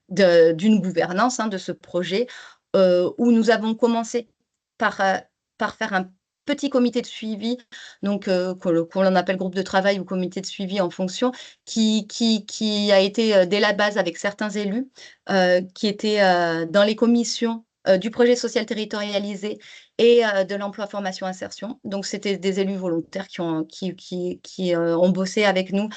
d'une gouvernance de ce projet, où nous avons commencé par faire un petit comité de suivi, donc qu'on appelle groupe de travail ou comité de suivi en fonction, qui a été dès la base avec certains élus, qui étaient dans les commissions du projet social territorialisé et de l'emploi formation insertion. Donc c'était des élus volontaires qui ont bossé avec nous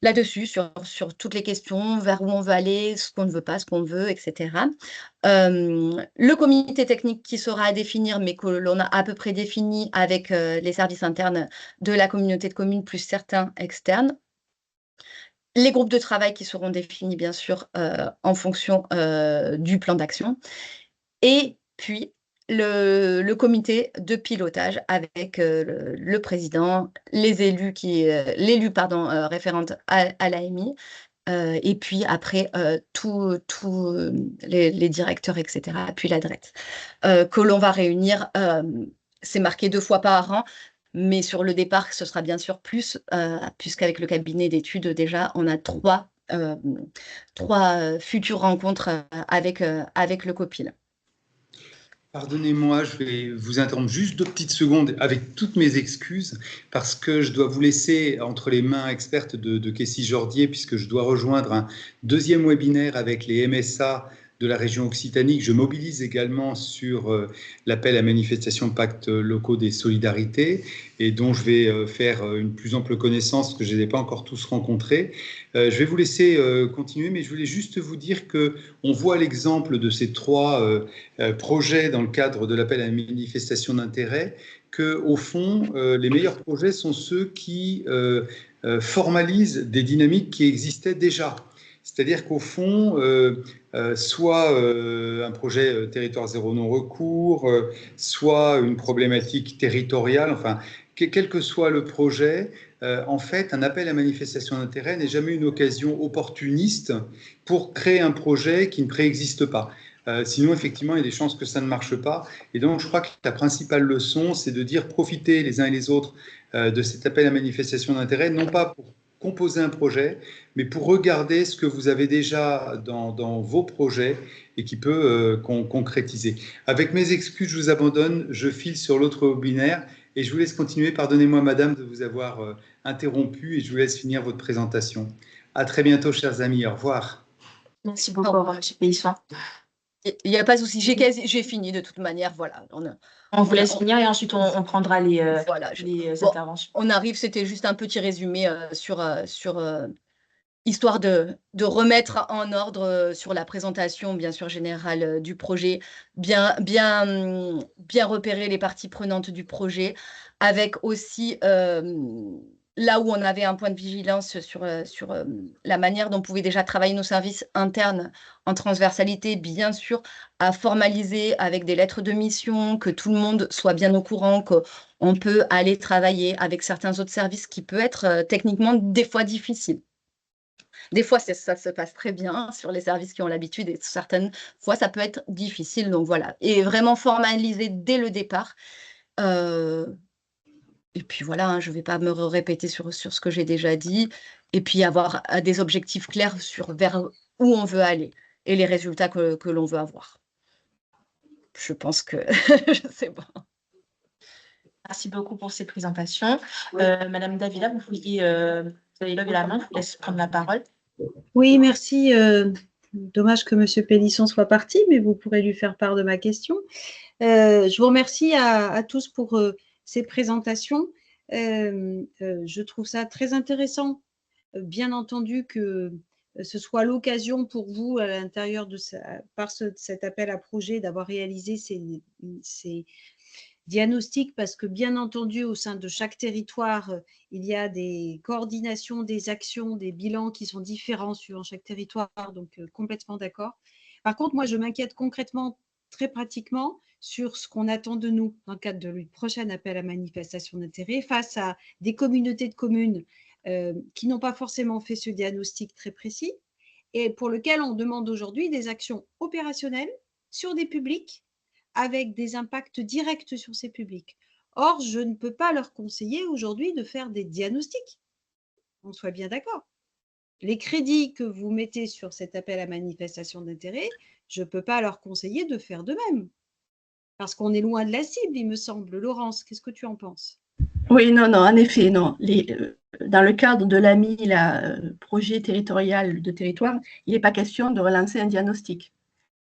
là-dessus, sur toutes les questions, vers où on veut aller, ce qu'on ne veut pas, ce qu'on veut, etc. Le comité technique qui sera à définir, mais que l'on a à peu près défini avec les services internes de la communauté de communes, plus certains externes. Les groupes de travail qui seront définis, bien sûr, en fonction du plan d'action. Et puis, le comité de pilotage avec le président, les élus référentes à l'AMI, et puis après tous les directeurs, etc., puis la DREETS, que l'on va réunir. C'est marqué 2 fois par an, mais sur le départ, ce sera bien sûr plus, puisqu'avec le cabinet d'études, déjà, on a 3 futures rencontres avec le COPIL. Pardonnez-moi, je vais vous interrompre juste 2 petites secondes avec toutes mes excuses, parce que je dois vous laisser entre les mains expertes de Kessie Jordier, puisque je dois rejoindre un 2e webinaire avec les MSA de la région Occitanie, que je mobilise également sur l'appel à manifestation pactes locaux des solidarités, et dont je vais faire une plus ample connaissance, que je ne les ai pas encore tous rencontrés. Je vais vous laisser continuer, mais je voulais juste vous dire qu'on voit l'exemple de ces 3 projets dans le cadre de l'appel à la manifestation d'intérêt, qu'au fond, les meilleurs projets sont ceux qui formalisent des dynamiques qui existaient déjà. C'est-à-dire qu'au fond, soit un projet territoire zéro non-recours, soit une problématique territoriale, enfin, quel que soit le projet, en fait, un appel à manifestation d'intérêt n'est jamais une occasion opportuniste pour créer un projet qui ne préexiste pas. Sinon, effectivement, il y a des chances que ça ne marche pas. Et donc, je crois que la principale leçon, c'est de dire profitez les uns et les autres de cet appel à manifestation d'intérêt, non pas pour composer un projet, mais pour regarder ce que vous avez déjà dans vos projets et qui peut concrétiser. Avec mes excuses, je vous abandonne, je file sur l'autre webinaire et je vous laisse continuer. Pardonnez-moi, madame, de vous avoir interrompu et je vous laisse finir votre présentation. À très bientôt, chers amis. Au revoir. Merci beaucoup, au revoir, M. Pélisson. Il n'y a pas de souci, j'ai fini de toute manière, voilà. On vous laisse finir et ensuite on prendra les interventions. On arrive, c'était juste un petit résumé histoire de remettre en ordre sur la présentation, bien sûr, générale du projet, bien repérer les parties prenantes du projet, avec aussi là où on avait un point de vigilance sur la manière dont on pouvait déjà travailler nos services internes en transversalité, bien sûr, à formaliser avec des lettres de mission, que tout le monde soit bien au courant, qu'on peut aller travailler avec certains autres services qui peut être techniquement des fois difficile. Des fois, ça se passe très bien sur les services qui ont l'habitude et certaines fois, ça peut être difficile. Donc voilà, et vraiment formaliser dès le départ. Et puis voilà, hein, je ne vais pas me répéter sur ce que j'ai déjà dit. Et puis avoir des objectifs clairs vers où on veut aller et les résultats que l'on veut avoir. Je pense que c'est bon. Merci beaucoup pour ces présentations. Oui. Madame Davila, vous avez levé la main, je vous laisse prendre la parole. Oui, merci. Dommage que M. Pélisson soit parti, mais vous pourrez lui faire part de ma question. Je vous remercie à tous pour ces présentations. Je trouve ça très intéressant, bien entendu, que ce soit l'occasion pour vous, à l'intérieur de cet appel à projet, d'avoir réalisé ces diagnostic, parce que bien entendu au sein de chaque territoire, il y a des coordinations, des actions, des bilans qui sont différents suivant chaque territoire, donc complètement d'accord. Par contre, moi je m'inquiète concrètement, très pratiquement, sur ce qu'on attend de nous dans le cadre de le prochain appel à manifestation d'intérêt face à des communautés de communes qui n'ont pas forcément fait ce diagnostic très précis et pour lequel on demande aujourd'hui des actions opérationnelles sur des publics avec des impacts directs sur ces publics. Or, je ne peux pas leur conseiller aujourd'hui de faire des diagnostics. On soit bien d'accord. Les crédits que vous mettez sur cet appel à manifestation d'intérêt, je ne peux pas leur conseiller de faire de même. Parce qu'on est loin de la cible, il me semble. Laurence, qu'est-ce que tu en penses? Oui, non, en effet, non. Dans le cadre de l'AMI, projet territorial de territoire, il n'est pas question de relancer un diagnostic.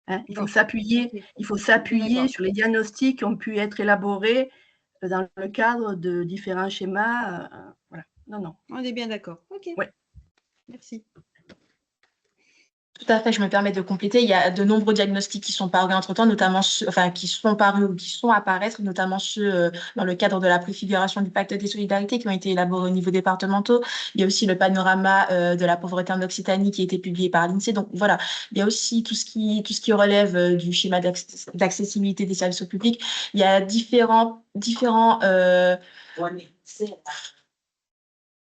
Hein, il faut s'appuyer sur les diagnostics qui ont pu être élaborés dans le cadre de différents schémas. Voilà. Non. On est bien d'accord. OK. Ouais. Merci. Tout à fait, je me permets de compléter. Il y a de nombreux diagnostics qui sont parus entre-temps, notamment ceux, qui sont parus ou qui sont à apparaître, notamment ceux dans le cadre de la préfiguration du pacte des solidarités qui ont été élaborés au niveau départemental. Il y a aussi le panorama de la pauvreté en Occitanie qui a été publié par l'INSEE. Donc voilà, il y a aussi tout ce qui relève du schéma d'accessibilité des services au public. Il y a différents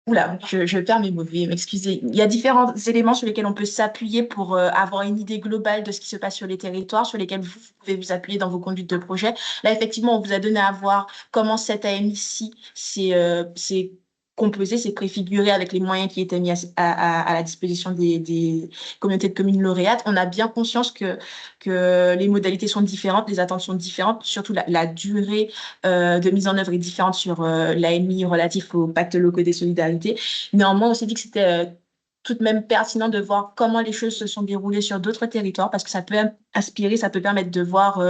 Oula, je perds mes mots, veuillez m'excuser. Il y a différents éléments sur lesquels on peut s'appuyer pour avoir une idée globale de ce qui se passe sur les territoires, sur lesquels vous pouvez vous appuyer dans vos conduites de projet. Là, effectivement, on vous a donné à voir comment cette AMI-ci s'est composé, c'est préfiguré avec les moyens qui étaient mis à la disposition des communautés de communes lauréates. On a bien conscience que les modalités sont différentes, les attentes sont différentes, surtout la durée de mise en œuvre est différente sur l'AMI relatif aux pactes locaux des solidarités. Néanmoins, on s'est dit que c'était tout de même pertinent de voir comment les choses se sont déroulées sur d'autres territoires parce que ça peut inspirer, ça peut permettre de voir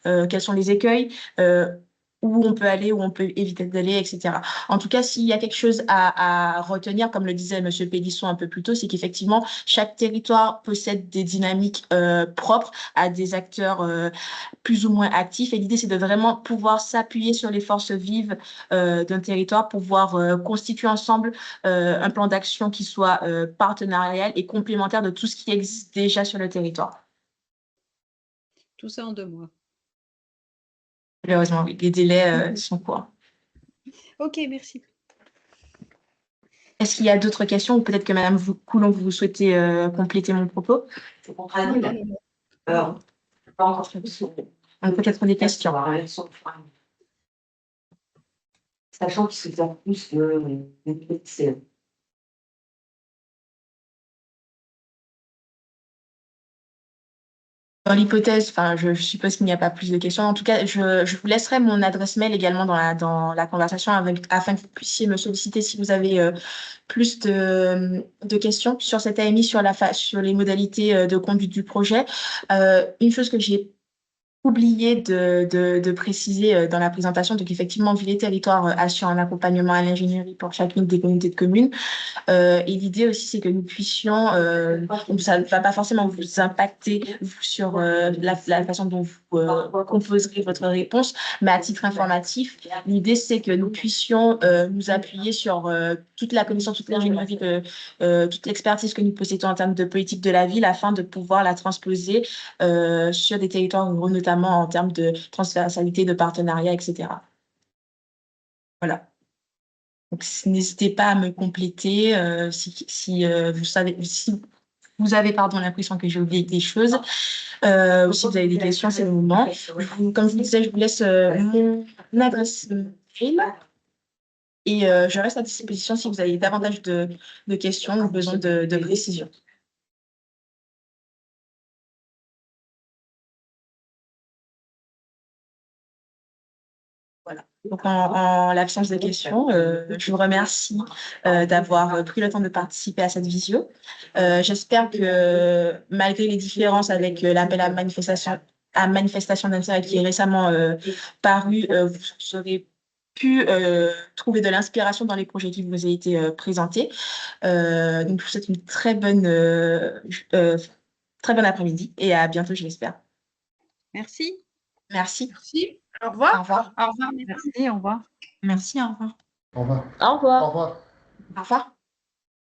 quels sont les écueils, où on peut aller, où on peut éviter d'aller, etc. En tout cas, s'il y a quelque chose à retenir, comme le disait M. Pélisson un peu plus tôt, c'est qu'effectivement, chaque territoire possède des dynamiques propres à des acteurs plus ou moins actifs. Et l'idée, c'est de vraiment pouvoir s'appuyer sur les forces vives d'un territoire, pouvoir constituer ensemble un plan d'action qui soit partenarial et complémentaire de tout ce qui existe déjà sur le territoire. Tout ça en 2 mois. Malheureusement, oui, les délais sont courts. Ok, merci. Est-ce qu'il y a d'autres questions ou peut-être que Madame Coulon, vous souhaitez compléter mon propos? Peut-être des questions. Sachant qu'ils se plus de PCE. Dans l'hypothèse, enfin, je suppose qu'il n'y a pas plus de questions. En tout cas, je vous laisserai mon adresse mail également dans la conversation afin que vous puissiez me solliciter si vous avez plus de questions sur cette AMI, sur les modalités de conduite du projet. Une chose que j'ai oublié de préciser dans la présentation, donc effectivement, Ville et Territoire assure un accompagnement à l'ingénierie pour chacune des communautés de communes. Et l'idée aussi, c'est que nous puissions, donc ça ne va pas forcément vous impacter sur la façon dont vous composerez votre réponse, mais à titre informatif, l'idée, c'est que nous puissions nous appuyer sur toute la connaissance, toute l'ingénierie, toute l'expertise que nous possédons en termes de politique de la ville afin de pouvoir la transposer sur des territoires ruraux, notamment en termes de transversalité, de partenariat, etc. Voilà. Donc, n'hésitez pas à me compléter si vous avez l'impression que j'ai oublié des choses ou si vous avez des questions, c'est le moment. Comme je vous disais, je vous laisse mon adresse mail et je reste à disposition si vous avez davantage de questions ou besoin de précision. Voilà. Donc, en l'absence de questions, je vous remercie d'avoir pris le temps de participer à cette visio. J'espère que malgré les différences avec l'appel à manifestation d'intérêt qui est récemment paru, vous aurez pu trouver de l'inspiration dans les projets qui vous ont été présentés. Donc, je vous souhaite une très bonne après-midi et à bientôt, je l'espère. Merci. Merci. Merci. Au revoir. Au revoir. Au revoir. Merci. Au revoir. Merci, au revoir. Au revoir. Au revoir. Au revoir. Au revoir.